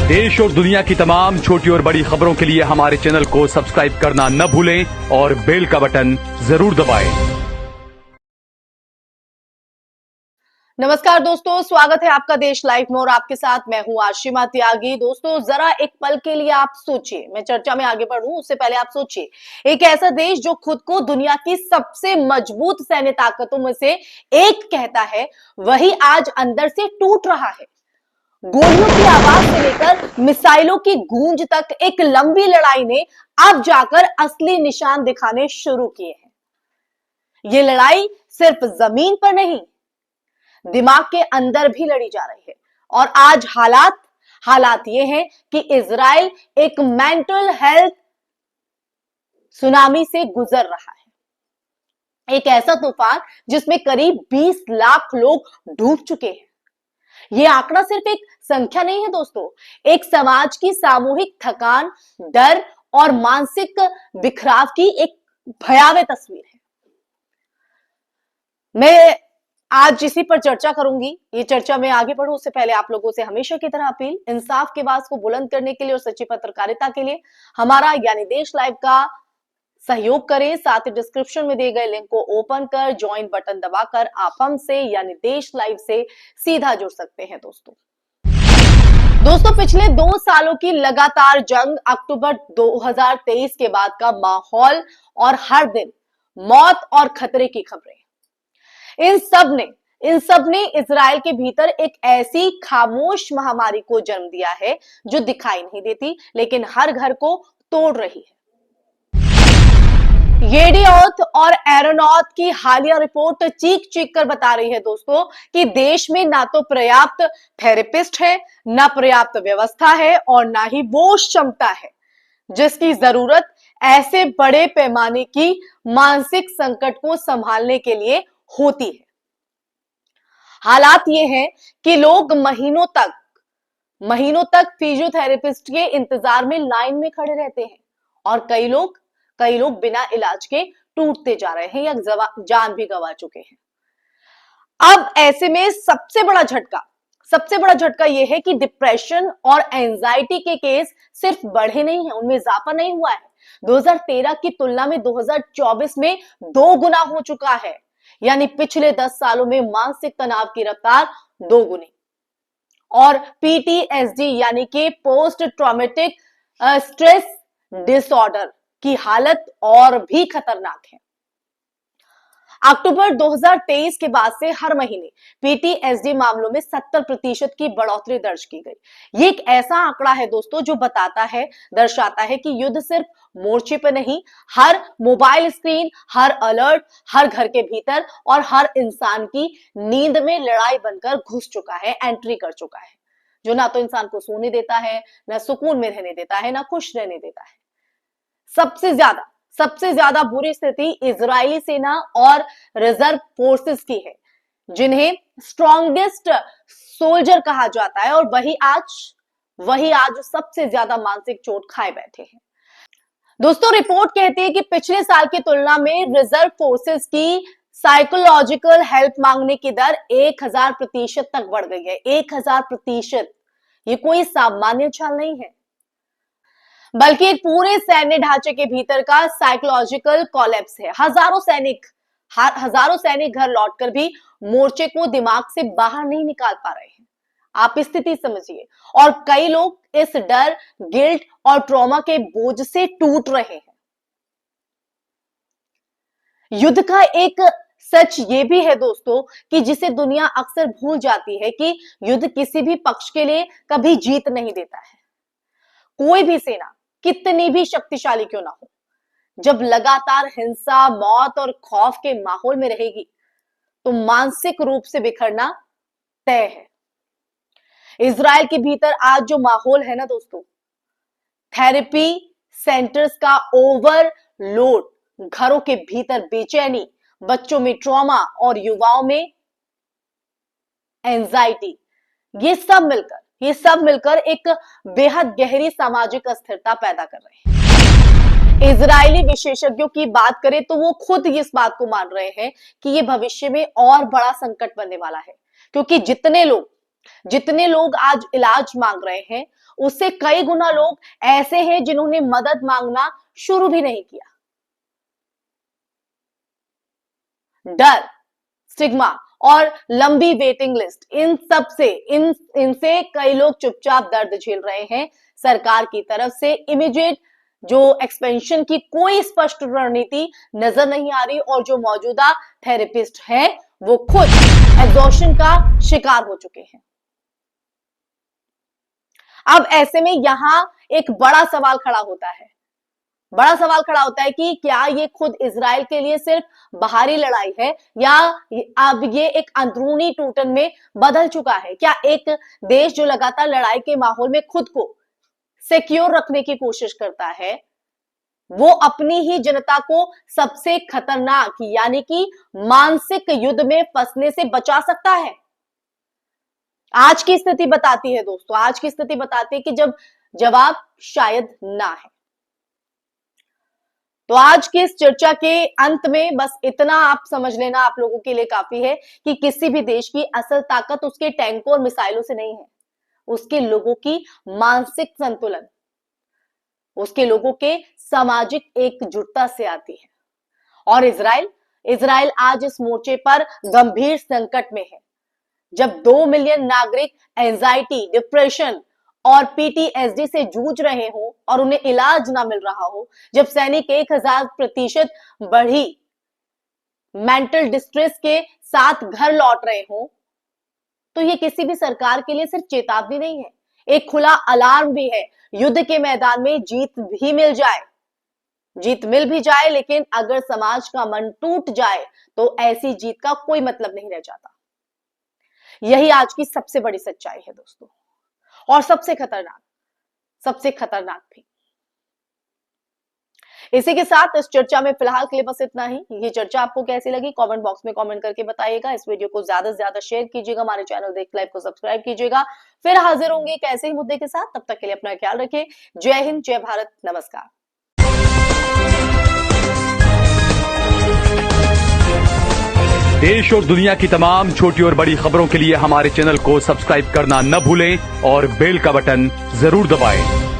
देश और दुनिया की तमाम छोटी और बड़ी खबरों के लिए हमारे चैनल को सब्सक्राइब करना न भूलें और बेल का बटन जरूर दबाएं। नमस्कार दोस्तों, स्वागत है आपका देश लाइव में और आपके साथ मैं हूं आशिमा त्यागी। दोस्तों, जरा एक पल के लिए आप सोचिए, मैं चर्चा में आगे बढ़ूं उससे पहले आप सोचिए, एक ऐसा देश जो खुद को दुनिया की सबसे मजबूत सैन्य ताकतों में से एक कहता है, वही आज अंदर से टूट रहा है। गोलियों की आवाज से लेकर मिसाइलों की गूंज तक एक लंबी लड़ाई ने अब जाकर असली निशान दिखाने शुरू किए हैं। ये लड़ाई सिर्फ जमीन पर नहीं, दिमाग के अंदर भी लड़ी जा रही है। और आज हालात ये हैं कि इजराइल एक मेंटल हेल्थ सुनामी से गुजर रहा है। एक ऐसा तूफान जिसमें करीब 20 लाख लोग डूब चुके हैं। यह आंकड़ा सिर्फ एक संख्या नहीं है दोस्तों, एक समाज की सामूहिक थकान, डर और मानसिक बिखराव की एक भयावह तस्वीर है। मैं आज इसी पर चर्चा करूंगी। ये चर्चा में आगे बढ़ूं उससे पहले आप लोगों से हमेशा की तरह अपील, इंसाफ की आवाज को बुलंद करने के लिए और सच्ची पत्रकारिता के लिए हमारा यानी देश लाइव का सहयोग करें। साथ ही डिस्क्रिप्शन में दिए गए लिंक को ओपन कर ज्वाइन बटन दबाकर आप हमसे यानी देश लाइव से सीधा जुड़ सकते हैं। दोस्तों, पिछले 2 सालों की लगातार जंग, अक्टूबर 2023 के बाद का माहौल और हर दिन मौत और खतरे की खबरें, इन सब ने इजराइल के भीतर एक ऐसी खामोश महामारी को जन्म दिया है जो दिखाई नहीं देती लेकिन हर घर को तोड़ रही है। येडियोथ और एरोनॉट की हालिया रिपोर्ट चीख चीख कर बता रही है दोस्तों कि देश में ना तो पर्याप्त थेरेपिस्ट है, ना पर्याप्त व्यवस्था है और ना ही वो क्षमता है जिसकी जरूरत ऐसे बड़े पैमाने की मानसिक संकट को संभालने के लिए होती है। हालात ये हैं कि लोग महीनों तक फिजियोथेरेपिस्ट के इंतजार में लाइन में खड़े रहते हैं और कई लोग बिना इलाज के टूटते जा रहे हैं या जान भी गंवा चुके हैं। अब ऐसे में सबसे बड़ा झटका यह है कि डिप्रेशन और एंजाइटी के केस सिर्फ बढ़े नहीं हैं, उनमें इजाफा नहीं हुआ है। 2013 की तुलना में 2024 में 2 गुना हो चुका है, यानी पिछले 10 सालों में मानसिक तनाव की रफ्तार 2 गुनी। और PTSD यानी कि पोस्ट ट्रॉमेटिक स्ट्रेस डिसऑर्डर की हालत और भी खतरनाक है। अक्टूबर 2023 के बाद से हर महीने PTSD मामलों में 70% की बढ़ोतरी दर्ज की गई। ये एक ऐसा आंकड़ा है दोस्तों जो दर्शाता है कि युद्ध सिर्फ मोर्चे पे नहीं, हर मोबाइल स्क्रीन, हर अलर्ट, हर घर के भीतर और हर इंसान की नींद में लड़ाई बनकर घुस चुका है, एंट्री कर चुका है, जो ना तो इंसान को सोने देता है, ना सुकून में रहने देता है, ना खुश रहने देता है। सबसे ज्यादा बुरी स्थिति इजरायली सेना और रिजर्व फोर्सेस की है, जिन्हें स्ट्रॉन्गेस्ट सोल्जर कहा जाता है, और वही आज सबसे ज्यादा मानसिक चोट खाए बैठे हैं। दोस्तों, रिपोर्ट कहती है कि पिछले साल की तुलना में रिजर्व फोर्सेस की साइकोलॉजिकल हेल्प मांगने की दर 1000% तक बढ़ गई है। 1000%। ये कोई सामान्य चाल नहीं है, बल्कि एक पूरे सैन्य ढांचे के भीतर का साइकोलॉजिकल कोलैप्स है। हजारों सैनिक घर लौटकर भी मोर्चे को दिमाग से बाहर नहीं निकाल पा रहे हैं। आप स्थिति समझिए। और कई लोग इस डर, गिल्ट और ट्रॉमा के बोझ से टूट रहे हैं। युद्ध का एक सच ये भी है दोस्तों कि जिसे दुनिया अक्सर भूल जाती है कि युद्ध किसी भी पक्ष के लिए कभी जीत नहीं देता है। कोई भी सेना कितनी भी शक्तिशाली क्यों ना हो, जब लगातार हिंसा, मौत और खौफ के माहौल में रहेगी तो मानसिक रूप से बिखरना तय है। इजराइल के भीतर आज जो माहौल है ना दोस्तों, थेरेपी सेंटर्स का ओवरलोड, घरों के भीतर बेचैनी, बच्चों में ट्रॉमा और युवाओं में एंजाइटी, ये सब मिलकर एक बेहद गहरी सामाजिक अस्थिरता पैदा कर रहे हैं। इजरायली विशेषज्ञों की बात करें तो वो खुद इस बात को मान रहे हैं कि ये भविष्य में और बड़ा संकट बनने वाला है, क्योंकि जितने लोग जितने लोग आज इलाज मांग रहे हैं उससे कई गुना लोग ऐसे हैं जिन्होंने मदद मांगना शुरू भी नहीं किया। डर, स्टिग्मा और लंबी वेटिंग लिस्ट, इनसे कई लोग चुपचाप दर्द झेल रहे हैं। सरकार की तरफ से इमीडिएट जो एक्सपेंशन की कोई स्पष्ट रणनीति नजर नहीं आ रही और जो मौजूदा थेरेपिस्ट हैं वो खुद एग्जॉशन का शिकार हो चुके हैं। अब ऐसे में यहां एक बड़ा सवाल खड़ा होता है कि क्या ये खुद इजराइल के लिए सिर्फ बाहरी लड़ाई है या अब ये एक अंदरूनी टूटन में बदल चुका है। क्या एक देश जो लगातार लड़ाई के माहौल में खुद को सिक्योर रखने की कोशिश करता है वो अपनी ही जनता को सबसे खतरनाक यानी कि मानसिक युद्ध में फंसने से बचा सकता है। आज की स्थिति बताती है दोस्तों, आज की स्थिति बताती है कि जब जवाब शायद ना है। तो आज की इस चर्चा के अंत में बस इतना आप समझ लेना आप लोगों के लिए काफी है कि किसी भी देश की असल ताकत उसके टैंकों और मिसाइलों से नहीं है, उसके लोगों की मानसिक संतुलन, उसके लोगों के सामाजिक एकजुटता से आती है। और इजराइल आज इस मोर्चे पर गंभीर संकट में है। जब 2 मिलियन नागरिक एंजाइटी, डिप्रेशन और पीटीएसडी से जूझ रहे हो और उन्हें इलाज ना मिल रहा हो, जब सैनिक 1000% बढ़ी मेंटल डिस्ट्रेस के साथ घर लौट रहे हो, तो ये किसी भी सरकार के लिए सिर्फ चेतावनी नहीं है, एक खुला अलार्म भी है। युद्ध के मैदान में जीत मिल भी जाए लेकिन अगर समाज का मन टूट जाए तो ऐसी जीत का कोई मतलब नहीं रह जाता। यही आज की सबसे बड़ी सच्चाई है दोस्तों, और सबसे खतरनाक भी। इसी के साथ इस चर्चा में फिलहाल के लिए बस इतना ही। ये चर्चा आपको कैसी लगी कमेंट बॉक्स में कमेंट करके बताइएगा। इस वीडियो को ज्यादा से ज्यादा शेयर कीजिएगा, हमारे चैनल देख लाइव को सब्सक्राइब कीजिएगा। फिर हाजिर होंगे एक ऐसे ही मुद्दे के साथ, तब तक के लिए अपना ख्याल रखें। जय हिंद, जय भारत, नमस्कार। देश और दुनिया की तमाम छोटी और बड़ी खबरों के लिए हमारे चैनल को सब्सक्राइब करना न भूलें और बेल का बटन जरूर दबाएं।